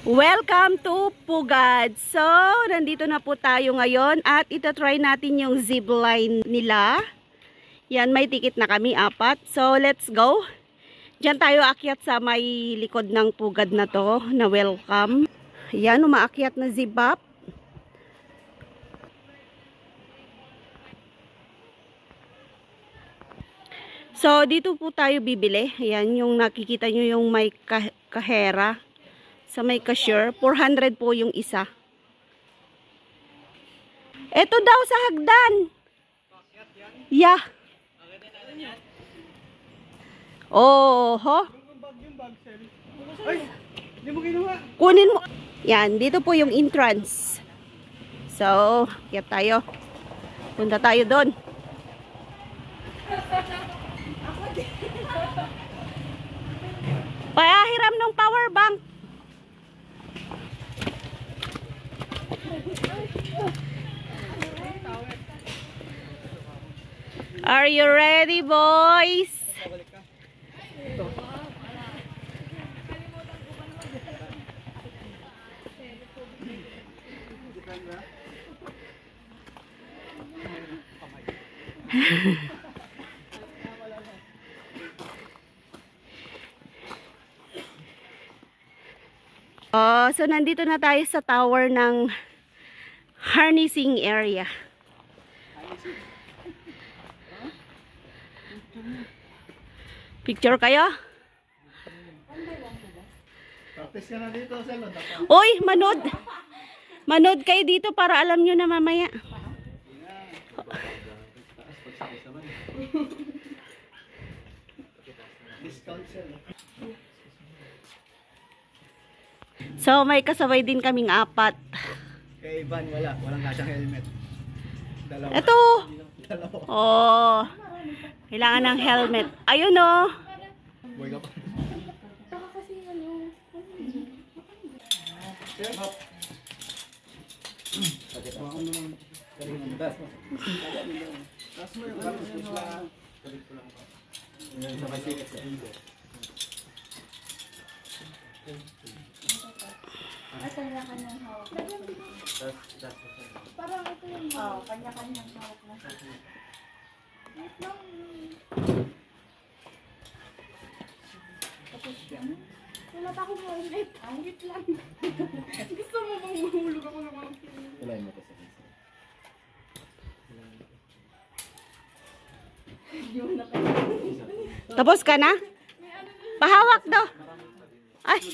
Welcome to Pugad. So, nandito na po tayo ngayon at itatry natin yung zipline nila. Yan, may ticket na kami, 4. So, let's go. Diyan tayo aakyat sa may likod ng Pugad na to, na welcome. Yan, umaakyat na zip-up. So, dito po tayo bibili. Ayan, yung nakikita nyo yung may kahera. Sa may cashier, 400 po yung isa. Ito daw sa hagdan. Yeah. Oh, ho. Kunin mo. Yan, dito po yung entrance. So, kaya tayo. Punta tayo doon. Pahiram ng power bank. Are you ready, boys? So nandito na tayo sa tower ng harnessing area. Picture kayo? Uy, manood. Manood kayo dito para alam nyo na mamaya. So may kasabay din kaming 4. Kay Ivan walang kasang helmet. Dalawa. Ito. Oh. Kailangan ng helmet. Ayun oh. Boy ka pa. Parang ito yung kanya-kanyang hawak na. Wait lang. Tapos yan. Wala pa akong helmet. Wait lang. Gusto mo bang mahulog ako ng mga pinag? Wala mo to sa Tapos ka na? Pahawak daw. Ay.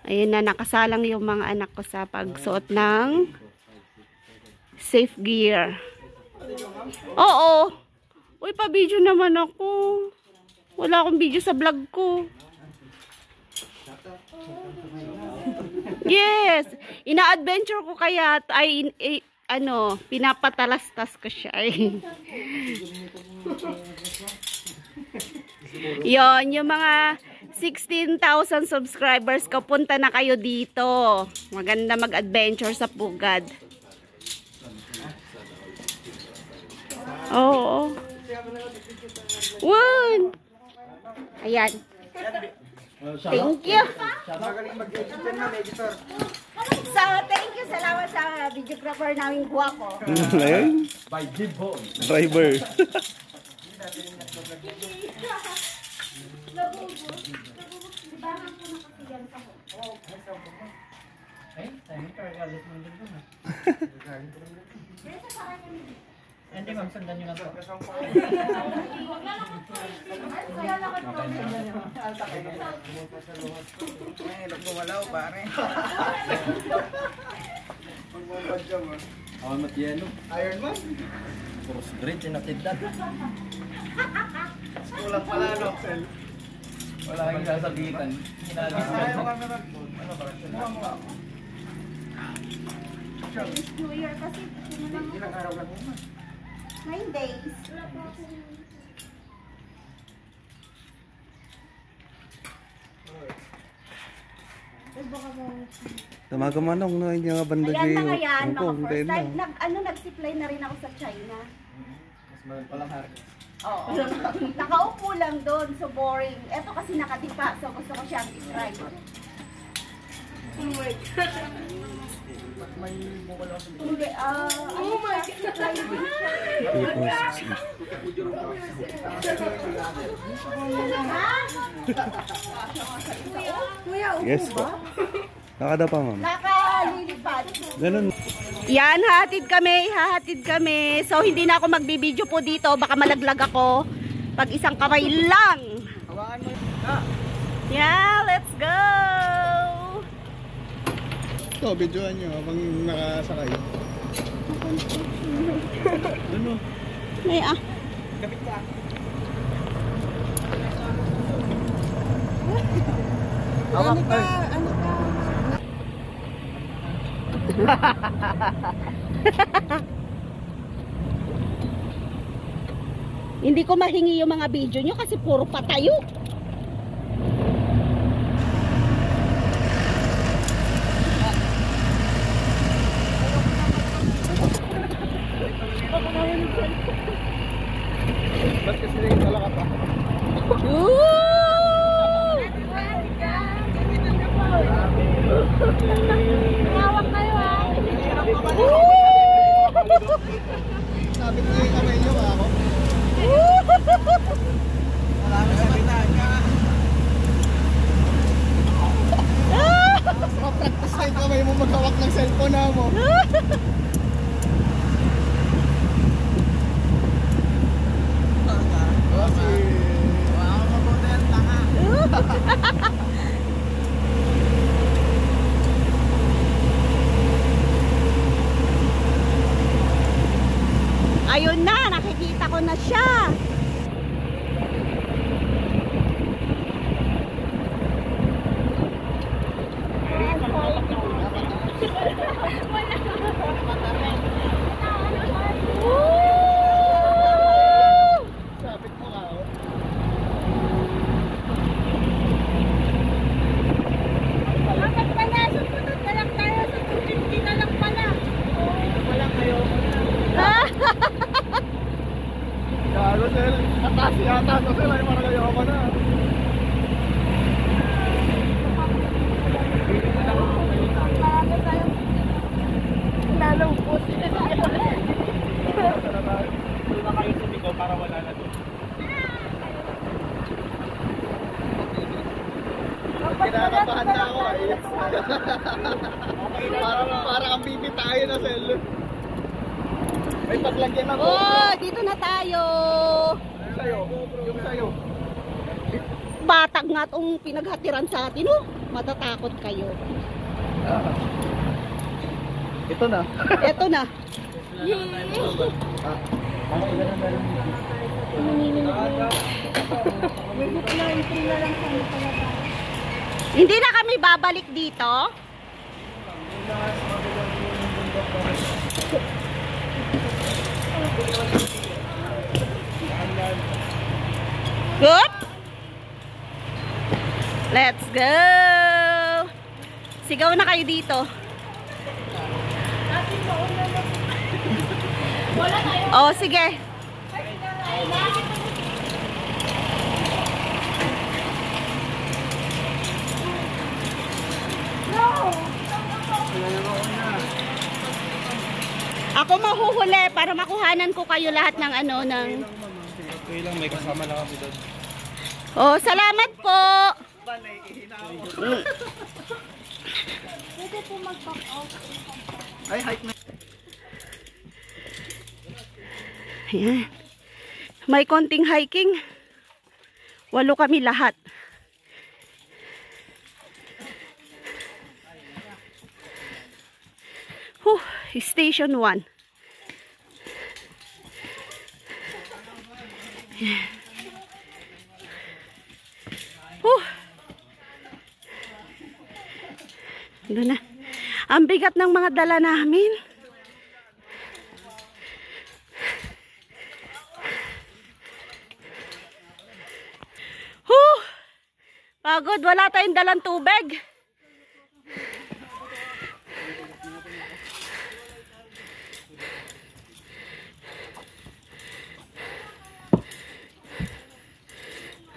Ayun na, nakasalang yung mga anak ko sa pagsuot ng safe gear. Oo. Uy, pa-video naman ako. Wala akong video sa vlog ko. Yes. Ina-adventure ko kaya ay pinapatalastas ko siya. Yon, yung mga 16,000 subscribers ko, punta na kayo dito. Maganda mag-adventure sa Pugad. Oo. One. Ayan. Thank you. So, thank you. Salamat sa videographer namin guwapo. Ayun. By Jibbo. Driver. Hindi ma'am, sundan nyo na po. Nagkumalaw pare. Magbumbad ka mo. Awan mat yelo. Iron Man. Cross grade yung natidad. Kulang pala no, Sel. Wala kang sasabitan. Ayaw ka na ano ba? New Year kasi. Ilang araw lang mo. 9 days. Tamaga manong na hindi nga banda Ayan mga yan, Hong Kong, mga first dahil time. Nag-supply na rin ako sa China. Mas mahal palang harga. Oo. Nakaupo lang doon, so boring. Eto kasi nakatipa, so gusto ko siyang i-try. Oh my God. May bukol ako. Hindi, Oh my God. Kuya, upo Yes po. ba? Nakada pa ma'am. Nakalilipad. Ganun. Yan, hahatid kami. So, hindi na ako magbibideo po dito. Baka malaglag ako. Pag isang kamay lang. Hawakan mo. Yeah, let's go! Ito, videoan nyo habang nakasakay. Ano? May Kapit ka. Hawak ka. Ano ka? Hindi ko mahingi yung mga video nyo kasi puro patayo. Ba't kasi nagdala ka pa? Tumawag kayo ha. Sabi ko yung kamay nyo ako. Marami sa balitaan ka. Practice na yung kamay mo maghawak ng cellphone na mo. Wow, mabuti ang tanga. Ayun na, nakikita ko na siya. Sabit mo ka ako. Bakit pala? Sumunod na lang tayo sa 250 na lang pala. Walang kayo. Gago, Sel. Atas yata to, Sel. Ay, parang ayaw ka na. Marami tayong nalungkot. Doon na kayo sumigaw para wala na doon. Kinakabahan na ako eh. Parang ang bibi tayo na, Sel. May paglagyan ako. Oh, dito na tayo. Yung sayo. Yung sayo. Batag nga itong pinaghatiran sa atin, oh. Matatakot kayo. Ito na. Eto na. Hindi na kami babalik dito. Good. Let's go. Sigaw na kayo dito. Oh, sige. Ako mahuhuli para makuhanan ko kayo lahat ng ano ng. Okay lang, may kasama lang kami doon. Oh, salamat po. Pwede po mag-back out. Ay, hike na. Ayan. May konting hiking. 8 kami lahat. Station 1. Doon na. Ang bigat ng mga dala namin. Pagod, wala tayong dalang tubig.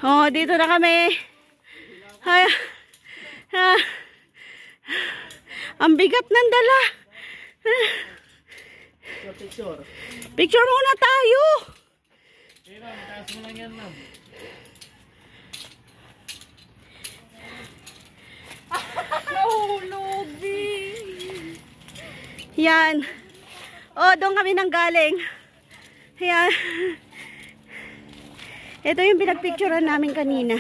Oh, dito na kami. Ay, ah, ang bigat ng dala. Picture. Picture muna tayo. Taas mo lang yan, ma'am. Nahulog, B. Yan. Oh, doon kami nang galing. Yan. Ito yung pinagpicturean namin kanina.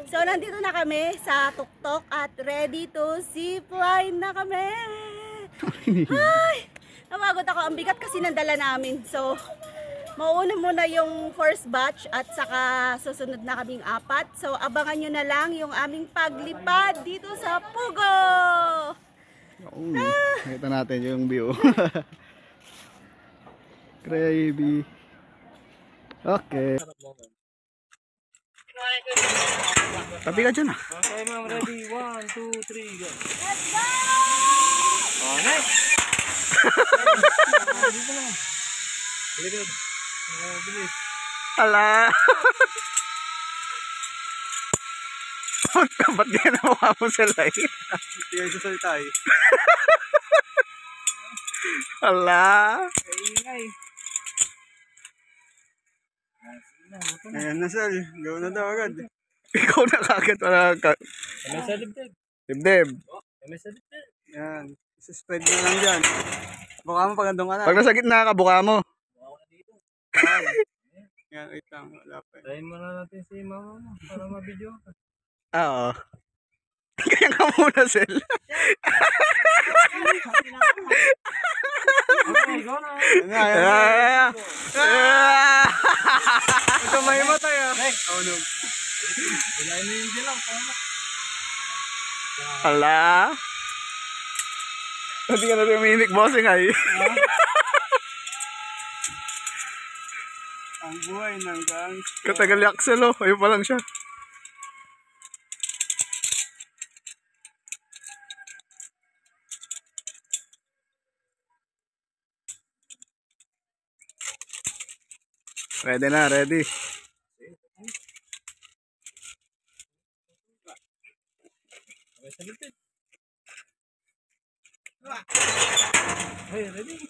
So, nandito na kami sa tuktok at ready to zipline na kami. Ay, napagod ako. Ang bigat kasi ng dala namin. So, mauuna muna yung first batch at saka susunod na kaming 4. So, abangan nyo na lang yung aming paglipad dito sa Pugo. Nakita natin yung view. Gravy. Okay. Tabi ka dyan ah. Okay, ma'am, ready? 1, 2, 3, go. Let's go! Oh, next! Dito lang. Bilis. Bilis. Ala. Ba't ganyan ang mukha mo sa live? Hindi kayo sasalita eh. Ala. Ingay. Ayan na Sal. Go na daw agad. Ikaw na kagad. Kami sa dibdib. Dibdib. Kami sa dibdib. Yan. Spread mo lang dyan. Buka mo pag andun ka na. Pag nasa gitna ka, buka mo. Buka ko na dito. Yan, wait lang. Wala pa. Tayin mo na natin si mama mo para mabidyo ka. Oo. Kaya ka muna, Sel. Okay, go na. Ayan. Ito may matay ah. Oh no. Ilayin mo yung dilaw. Ala. Hindi ka na tumimik, bossing ay. Ang buhay ng gangster. Katagal yung Axel oh. Ayun pa lang siya. Ready na, ready. Okay, sa dibdib. Hey, ready?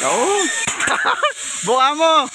Oo. Buka mo.